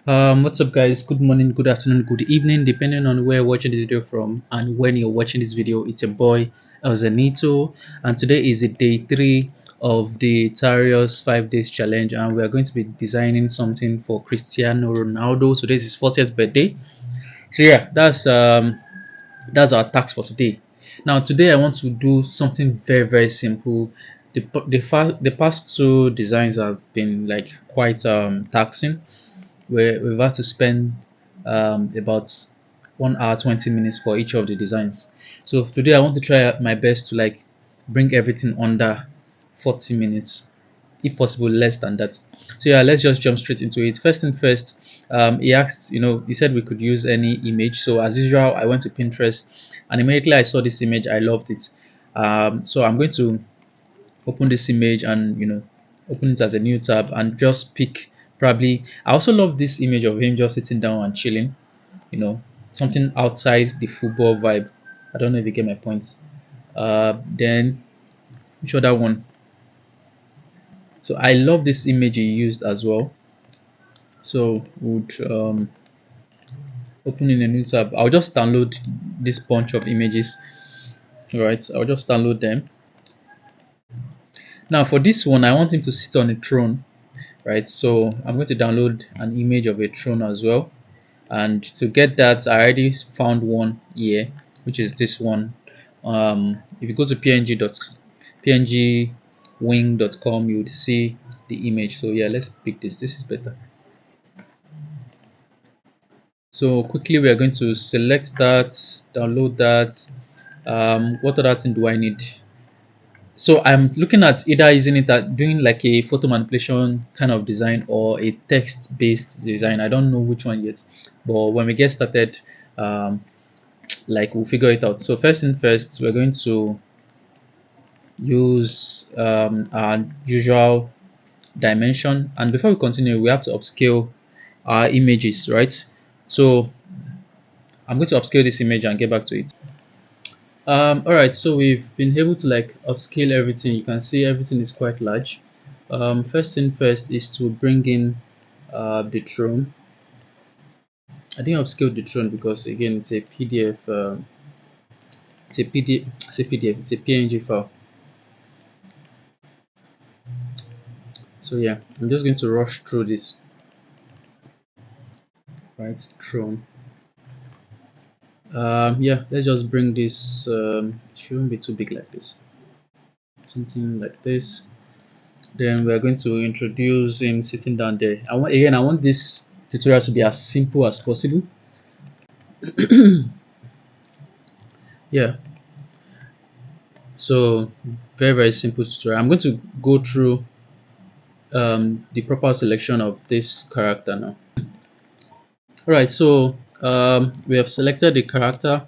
What's up, guys? Good morning, good afternoon, good evening, depending on where you're watching this video from and when you're watching this video. It's a boy, Elzenito, and today is the day 3 of the Tarios 5 days challenge, and we are going to be designing something for Cristiano Ronaldo. Today is his 40th birthday. So yeah, that's our task for today. Now, today I want to do something very simple. The past two designs have been like quite taxing, where we've had to spend about 1 hour 20 minutes for each of the designs. So today I want to try my best to like bring everything under 40 minutes, if possible less than that. So yeah, let's just jump straight into it. First thing first, he asked, he said we could use any image. So as usual, I went to Pinterest, and immediately I saw this image, I loved it. So I'm going to open this image and open it as a new tab and just pick. Probably I also love this image of him just sitting down and chilling, you know something outside the football vibe. I don't know if you get my point. Then which other one? So I love this image he used as well. So would open in a new tab. I'll just download this bunch of images. All right, I'll just download them. Now for this one, I want him to sit on a throne, right? So I'm going to download an image of a throne as well. And to get that, I already found one here, which is this one. If you go to pngwing.com, you would see the image. So yeah, let's pick this is better. So quickly we are going to select that, download that. What other thing do I need? So I'm looking at either using it at doing like a photo manipulation kind of design or a text based design. I don't know which one yet, but when we get started, like we'll figure it out. So first thing first, we're going to use our usual dimension, and before we continue we have to upscale our images, right? So I'm going to upscale this image and get back to it. All right, so we've been able to like upscale everything. You can see everything is quite large. First thing first is to bring in the throne. I didn't upscale the throne because again it's a PDF. It's a PDF. It's a PDF. It's a PNG file. So yeah, I'm just going to rush through this. Right, throne. Yeah, let's just bring this. It shouldn't be too big like this. Something like this. Then we're going to introduce him sitting down there. I want this tutorial to be as simple as possible. Yeah, so very simple tutorial. I'm going to go through the proper selection of this character now. All right, so we have selected the character.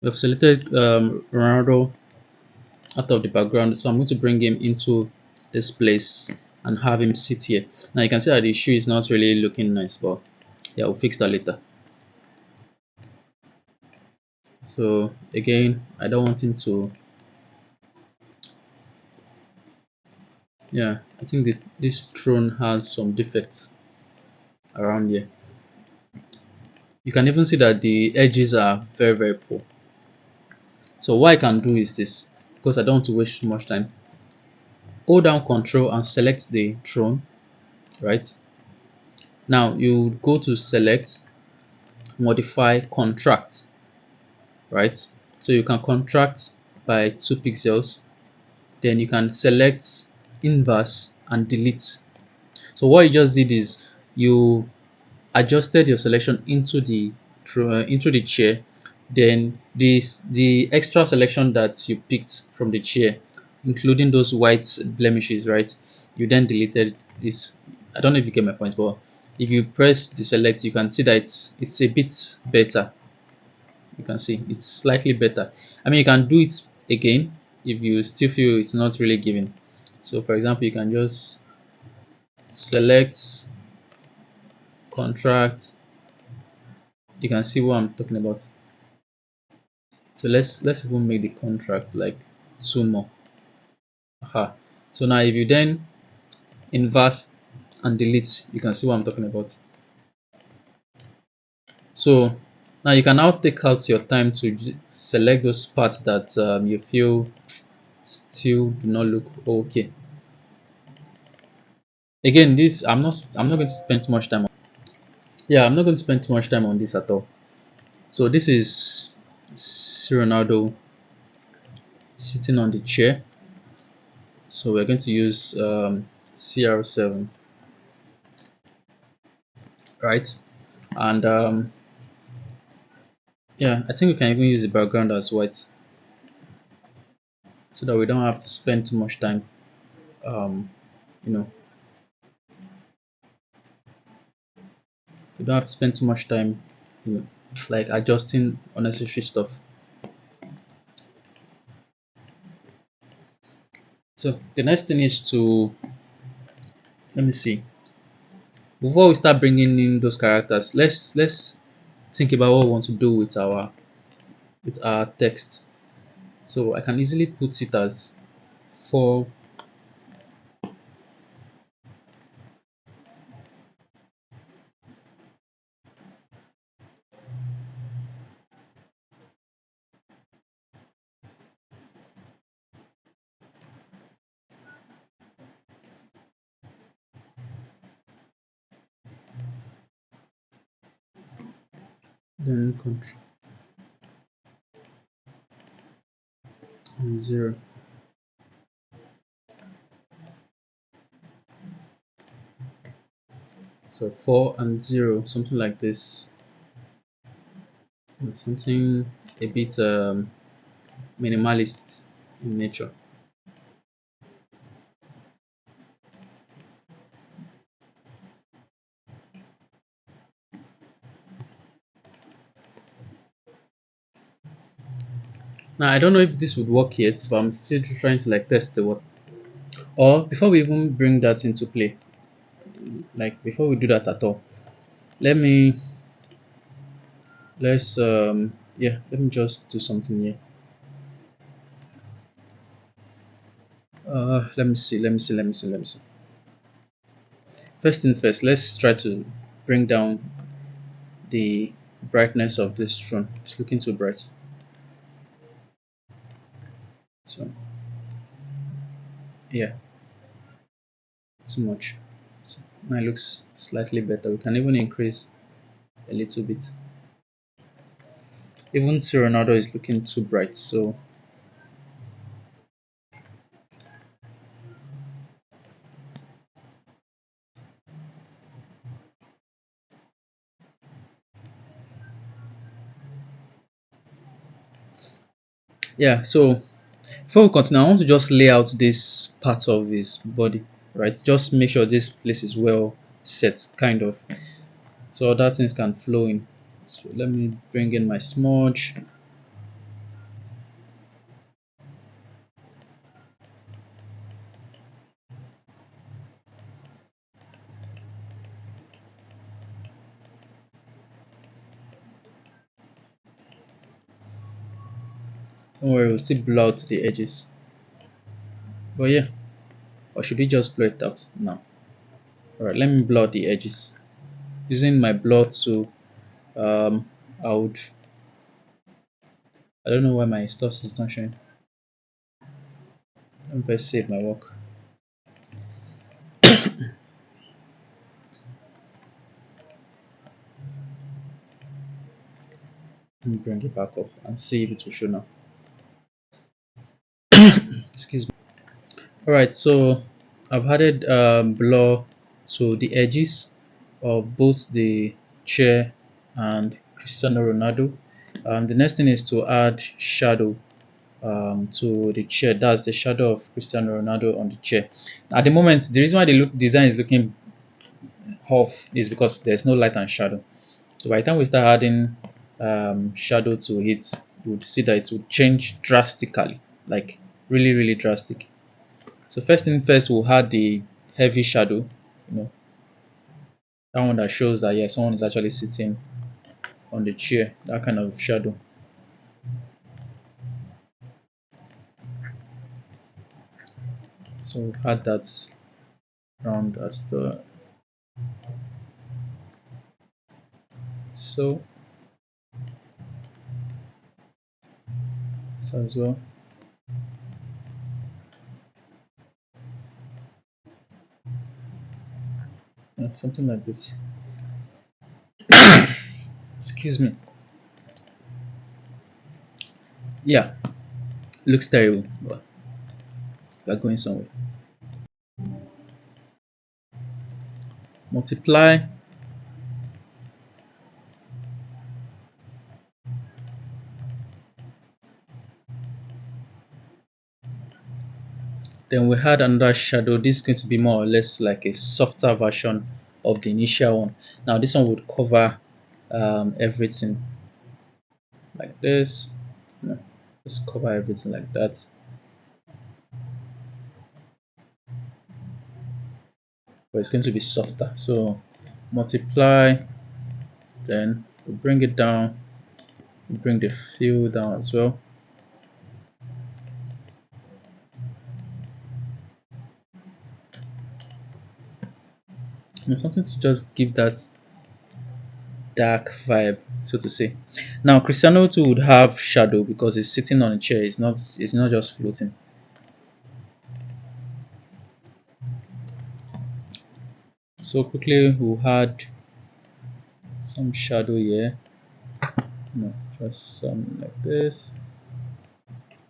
We have selected Ronaldo out of the background, so I'm going to bring him into this place and have him sit here. Now you can see that the shoe is not really looking nice, but yeah, we'll fix that later. So again, I don't want him to, yeah, I think that this throne has some defects around here. You can even see that the edges are very poor. So what I can do is this, because I don't want to waste too much time. Hold down Control and select the throne, right? Now you go to select, modify, contract, right? So you can contract by 2 pixels. Then you can select inverse and delete. So what you just did is you adjusted your selection into the chair. Then the extra selection that you picked from the chair, including those white blemishes, right? You then deleted this. I don't know if you get my point, but if you press the select, you can see that it's a bit better. You can see it's slightly better. I mean, you can do it again if you still feel it's not really giving. So for example, you can just select, contract. You can see what I'm talking about. So let's even make the contract like 2 more. Aha. So now if you then invert and delete, you can see what I'm talking about. So now you can now take out your time to select those parts that you feel still do not look okay. Again, this I'm not going to spend too much time on. Yeah, I'm not going to spend too much time on this at all. So this is Ronaldo sitting on the chair. So we're going to use CR7, right? And yeah, I think we can even use the background as white so that we don't have to spend too much time, um, you know, we don't have to spend too much time, you know, like adjusting unnecessary stuff. So the next thing is to, let me see, before we start bringing in those characters, let's think about what we want to do with our text. So I can easily put it as 4, then control 0. So 4 and 0, something like this, something a bit minimalist in nature. Now I don't know if this would work yet, but I'm still trying to like test the what. Or before we even bring that into play, like before we do that at all, let me let's yeah, let me just do something here. Let me see. First thing first, let's try to bring down the brightness of this drone. It's looking too bright. So yeah, too much. So now it looks slightly better. We can even increase a little bit. Even Ronaldo is looking too bright. So yeah, so before we continue, I want to just lay out this part of his body, right? Just make sure this place is well set, kind of, so other things can flow in. So let me bring in my smudge. Don't worry, we'll still blur out the edges. But yeah, or should we just blur it out now? Alright, let me blur the edges. Using my blur tool, um, I would, I don't know why my stuff is not showing. Let me first save my work. Let me bring it back up and see if it will show now. Excuse me. Alright, so I've added blur to the edges of both the chair and Cristiano Ronaldo. The next thing is to add shadow to the chair. That's the shadow of Cristiano Ronaldo on the chair. At the moment, the reason why the design is looking off is because there's no light and shadow. So by the time we start adding shadow to it, you would see that it will change drastically, like really drastic. So first thing first, we'll add the heavy shadow, you know, that one that shows that yeah, someone is actually sitting on the chair, that kind of shadow. So add that round as the so as well. Something like this. Excuse me. Yeah, looks terrible, but we're going somewhere. Multiply. Then we had another shadow. This is going to be more or less like a softer version of the initial one. Now this one would cover everything like this. No, just cover everything like that. But it's going to be softer. So multiply, then we bring it down, we bring the fill down as well. And something to just give that dark vibe, so to say. Now Cristiano too would have shadow because he's sitting on a chair. It's not just floating. So quickly we'll add some shadow here. No, just some like this.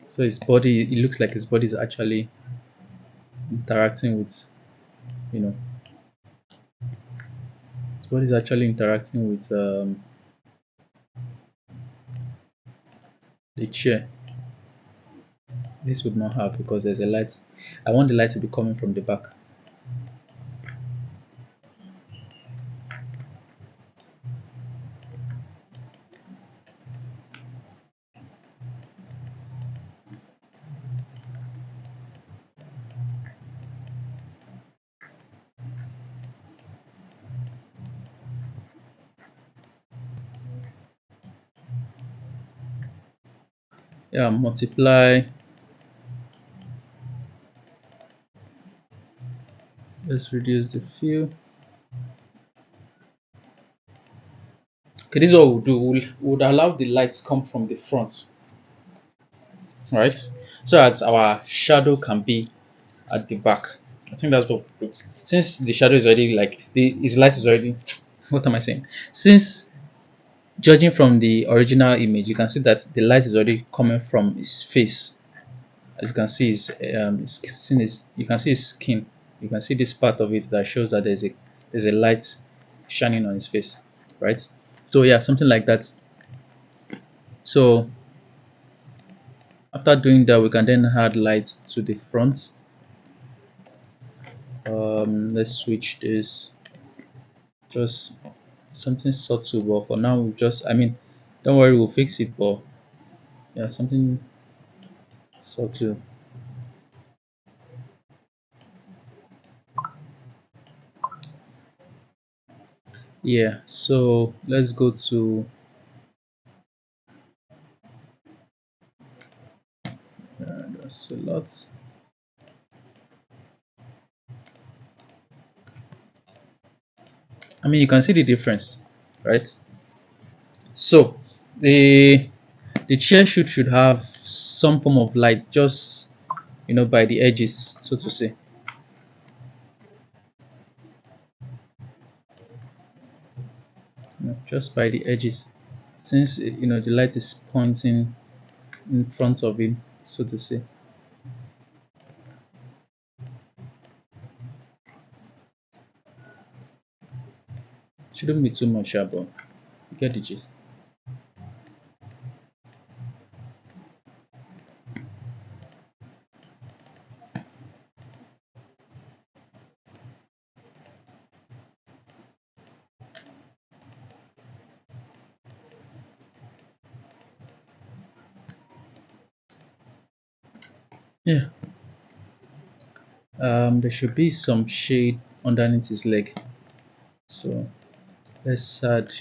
So his body, it looks like his body is actually interacting with, you know, his body is actually interacting with the chair. This would not have because there's a light. I want the light to be coming from the back. Yeah, multiply. Let's reduce the fill. Okay, this is what we'll do. We'll allow the lights come from the front, right? So that our shadow can be at the back. I think that's what we'll do. Since the shadow is already like his light is already what am I saying? Since judging from the original image, you can see that the light is already coming from his face. As you can see, you can see his skin. You can see this part of it that shows that there's a light shining on his face, right? So yeah, something like that. So after doing that, we can then add light to the front. Let's switch this, just something subtle, but for now we just, I mean, don't worry, we'll fix it, but yeah, something subtle. Yeah, so let's go to that's a lot. I mean, you can see the difference, right? So the chair should have some form of light, just by the edges, so to say. Just by the edges, since the light is pointing in front of him, so to say. Shouldn't be too much, but you get the gist. Yeah. There should be some shade underneath his leg, so let's add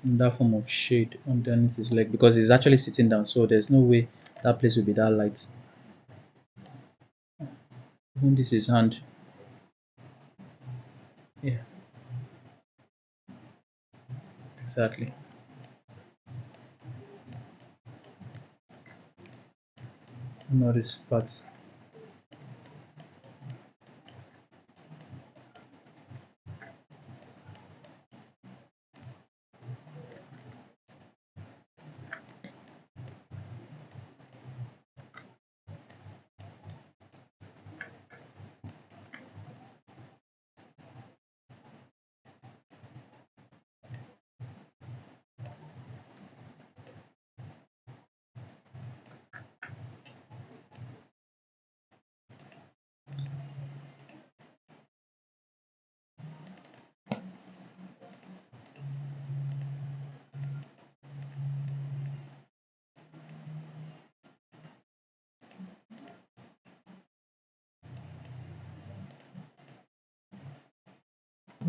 that form of shade underneath his leg because he's actually sitting down, so there's no way that place will be that light. Even this is hand. Yeah, exactly. Not this part.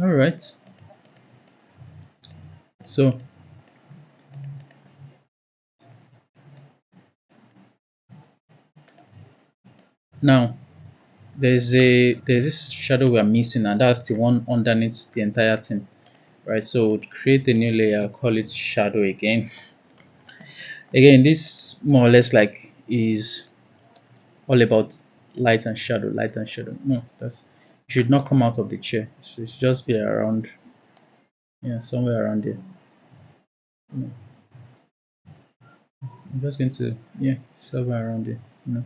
All right. So now there's this shadow we are missing, and that's the one underneath the entire thing, right? So create a new layer, call it shadow again. Again, this more or less like is all about light and shadow, light and shadow. No, that's it should not come out of the chair. It should just be around, yeah, somewhere around there. Mm, I'm just going to, yeah, somewhere around there. You know.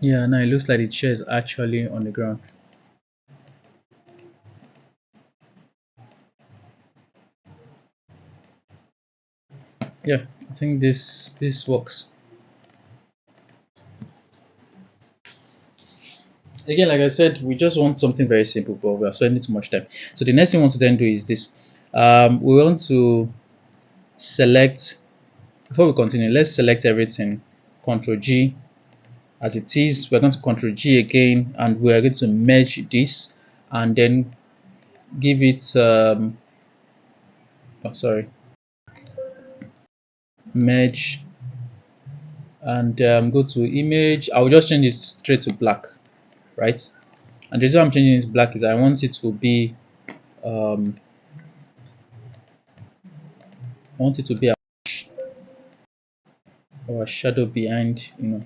Yeah, now it looks like the chair is actually on the ground. Yeah, I think this works. Again, like I said, we just want something very simple, but we are spending too much time. So the next thing we want to then do is this. We want to select, before we continue, let's select everything. Ctrl G as it is. We're going to Ctrl G again, and we are going to merge this, and then give it. Oh, sorry, merge, and go to image. I will just change it straight to black, right? And the reason I'm changing it to black is I want it to be. Um, I want it to be our shadow behind, you know.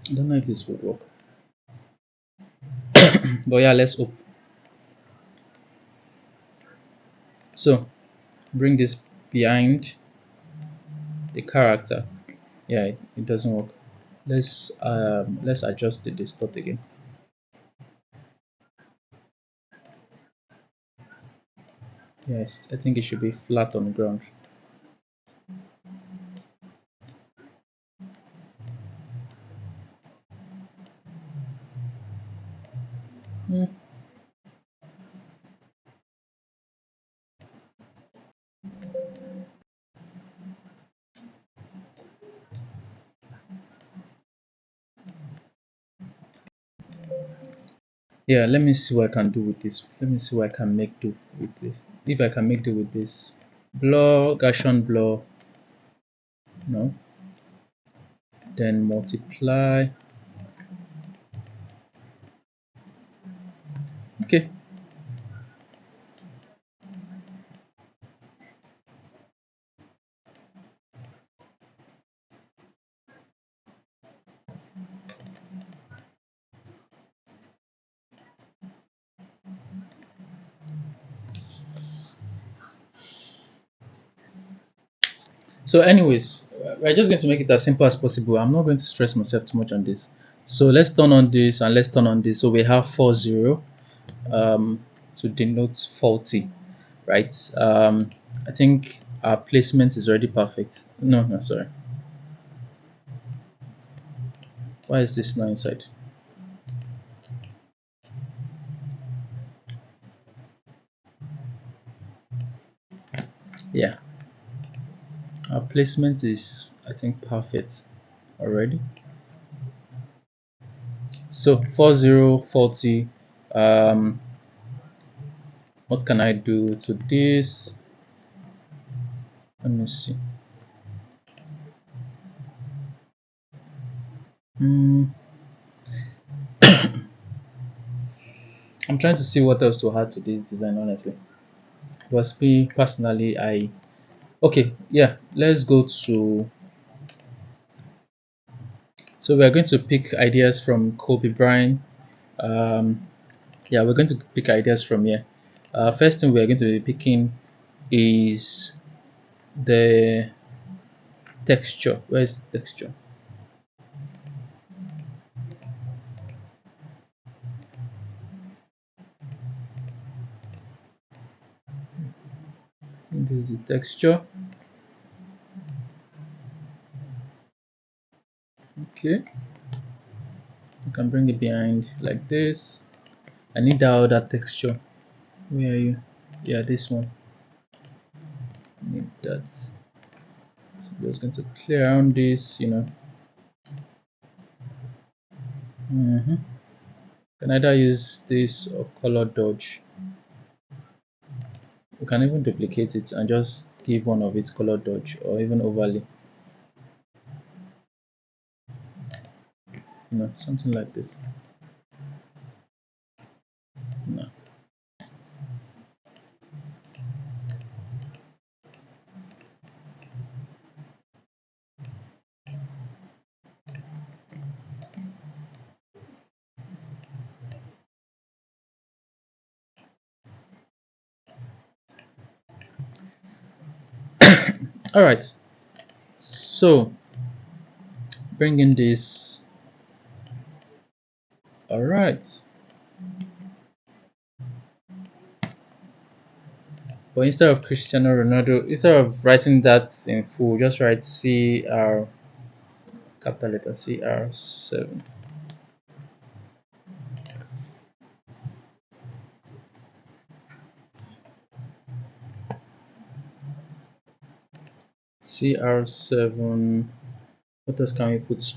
I don't know if this would work, but yeah, let's hope. So bring this behind the character. Yeah, it doesn't work. Let's adjust the distort again. Yes, I think it should be flat on the ground. Hmm. Yeah, let me see what I can do with this. Let me see what I can make do with this. If I can make do with this. Blur, Gaussian blur, no. Then multiply. Okay. So, anyways, we're just going to make it as simple as possible. I'm not going to stress myself too much on this. So let's turn on this and let's turn on this. So we have 40 to denote faulty, right? I think our placement is already perfect. No, no, sorry. Why is this not inside? Yeah, our placement is, I think, perfect already. So 4040, what can I do to this? Let me see. Hmm, I'm trying to see what else to add to this design, honestly. Because me personally, I okay, yeah, let's go to, so we're going to pick ideas from Kobe Bryant. Um, yeah, we're going to pick ideas from here. First thing we're going to be picking is the texture. Where's the texture? This is the texture. Okay, you can bring it behind like this. I need that other texture. Where are you? Yeah, this one. I need that. So I'm just going to clear around this. Mm-hmm. Can either use this or color dodge. You can even duplicate it and just give one of its color dodge or even overlay. Something like this. No. All right. So bring in this. All right. But instead of Cristiano Ronaldo, instead of writing that in full, just write CR, capital letter CR7. CR7. What else can we put?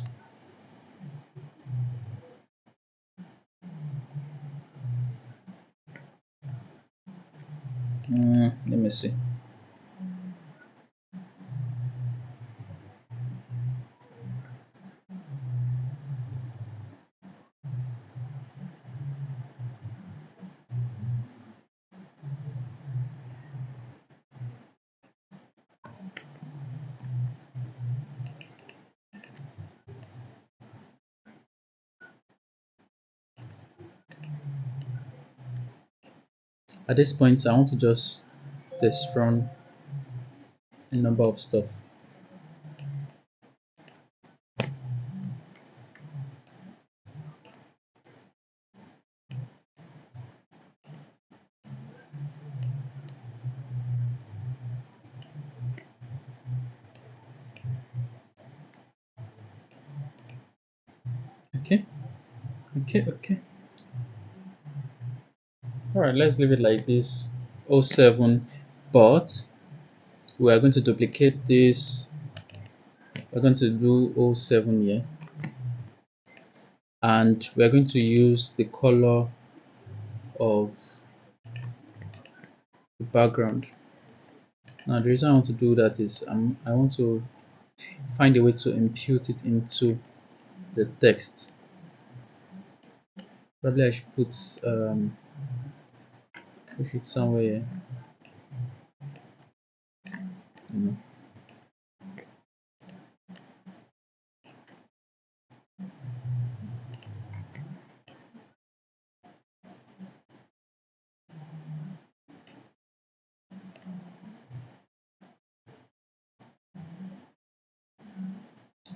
Let me see. At this point, I want to just test run a number of stuff. Okay, okay. All right, let's leave it like this. Oh 07, but we are going to duplicate this. We're going to do 07 here, and we're going to use the color of the background. Now the reason I want to do that is I want to find a way to impute it into the text. Probably I should put if it's somewhere. You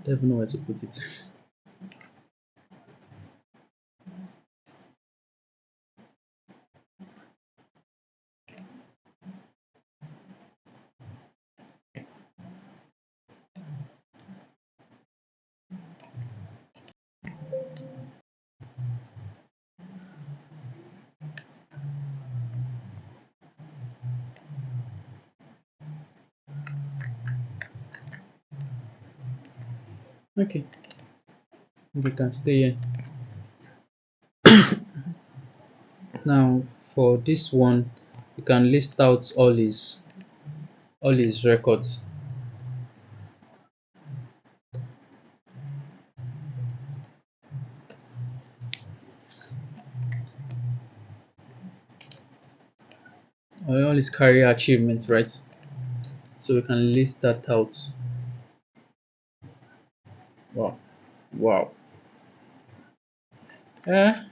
Don't even know where to put it. Okay, we can stay here. Now for this one, you can list out all his records. All his career achievements, right? So we can list that out. Wow, wow. Yeah,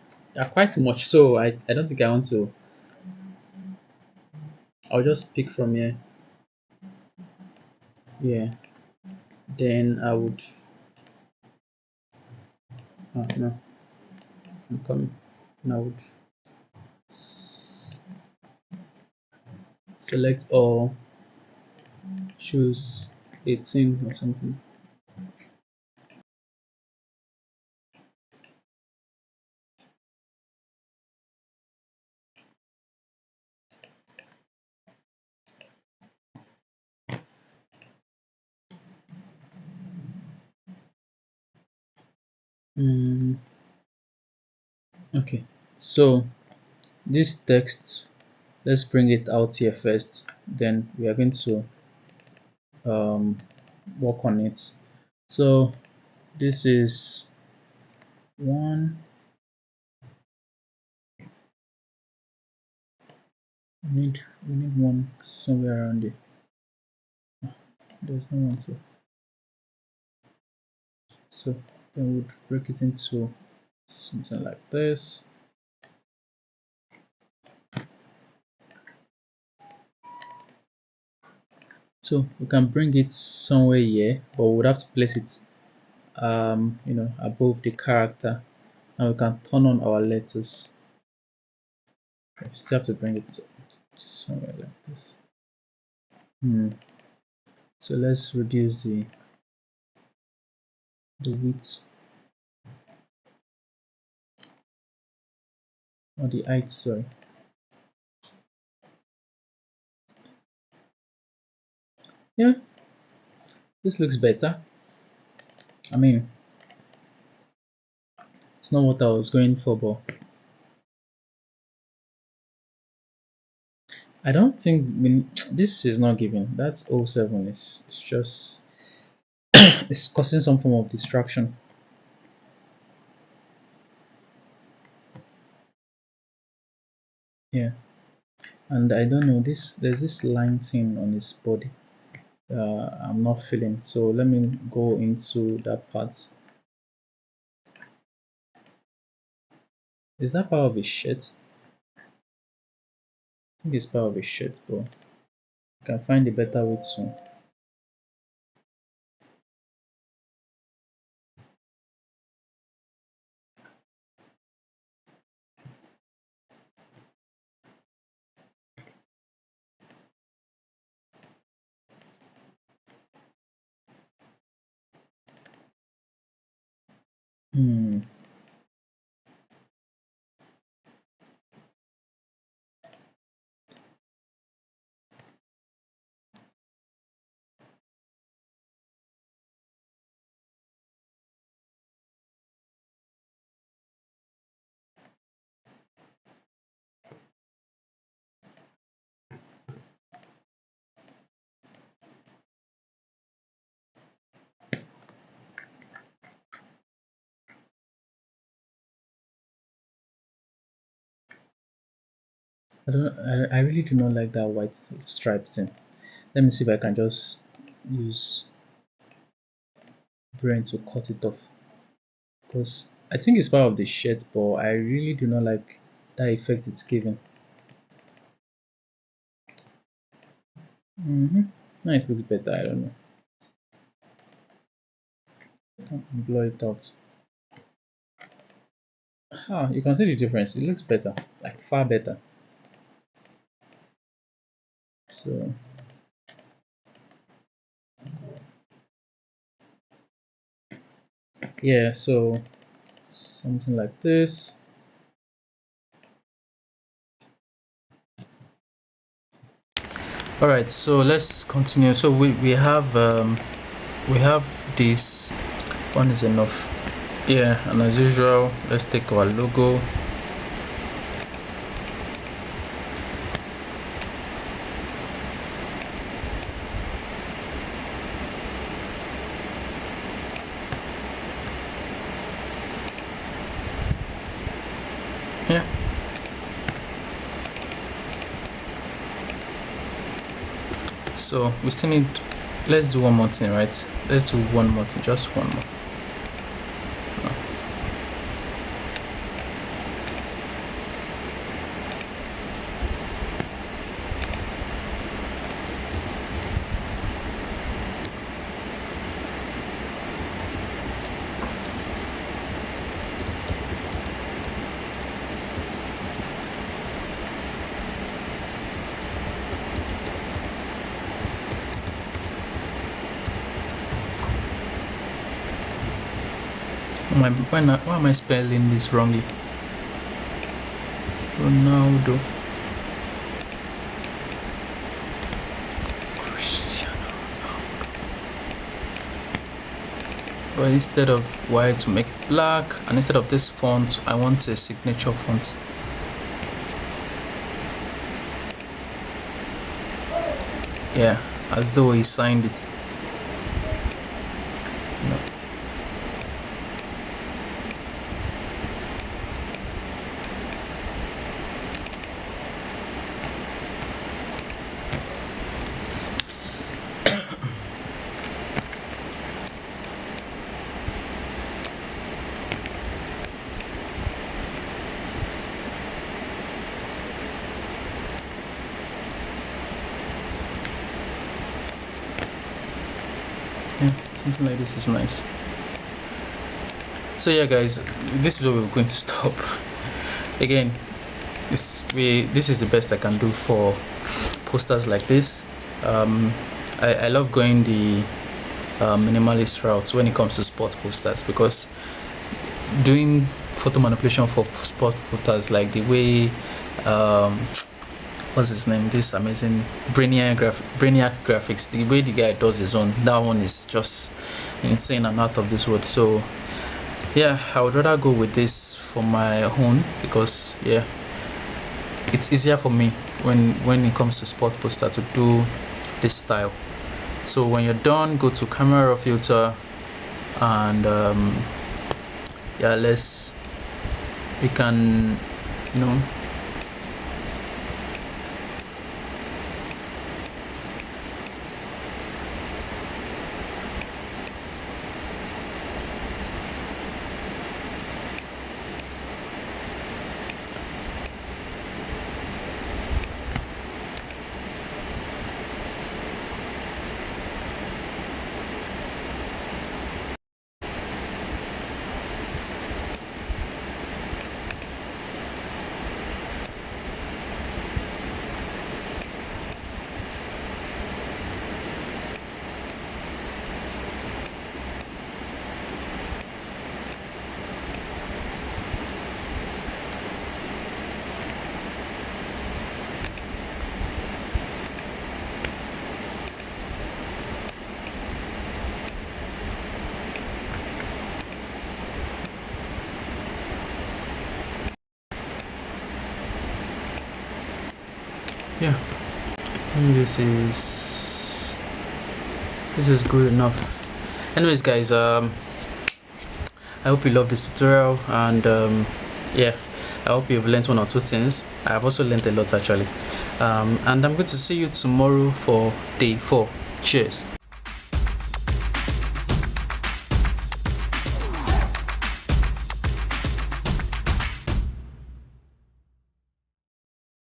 quite much. So I don't think I want to. I'll just pick from here. Yeah. Then I would. Oh, no, I'm coming. And I would select all, choose 18 or something. Mm, okay. So this text, let's bring it out here first. Then we are going to um, work on it. So this is one. We need one somewhere around it. There's no one, so then we'll break it into something like this. So we can bring it somewhere here, but we would have to place it above the character, and we can turn on our letters. We still have to bring it somewhere like this. So let's reduce the width or the height, sorry. Yeah, this looks better. I mean, it's not what I was going for, but I don't think this is not giving. That's O7. It's just it's causing some form of distraction. Yeah, and I don't know, this there's this line thing on his body. I'm not feeling. So let me go into that part. Is that part of his shirt? I think it's part of his shirt, but I can find a better way soon. Hmm. I really do not like that white stripe thing. Let me see if I can just use brain to cut it off, because I think it's part of the shirt, but I really do not like that effect it's giving. Now it looks better. I don't know. Blur it out. You can see the difference. It looks better, like far better. So yeah, so something like this. All right, so let's continue. So we have this one is enough. Yeah, and as usual, let's take our logo. Yeah. So we still need, let's do one more thing, right? Let's do one more thing, just one more. Why am I spelling this wrongly? Ronaldo. Cristiano Ronaldo. But instead of white, to make it black, and instead of this font, I want a signature font. Yeah, as though he signed it. No. Yeah, something like this is nice. So yeah, guys, this is where we're going to stop. Again, this is the best I can do for posters like this. I love going the minimalist route when it comes to sports posters, because doing photo manipulation for sports posters, like the way what's his name, this amazing Brainiac graphics, the way the guy does his own, that one is just insane and out of this world. So yeah, I would rather go with this for my own, because yeah, it's easier for me when it comes to sport poster to do this style. So when you're done, go to camera raw filter, and yeah, we can, you know, yeah, I think this is good enough. Anyways, guys, I hope you love this tutorial, and yeah, I hope you've learned one or two things. I have also learned a lot, actually, and I'm going to see you tomorrow for day 4. Cheers.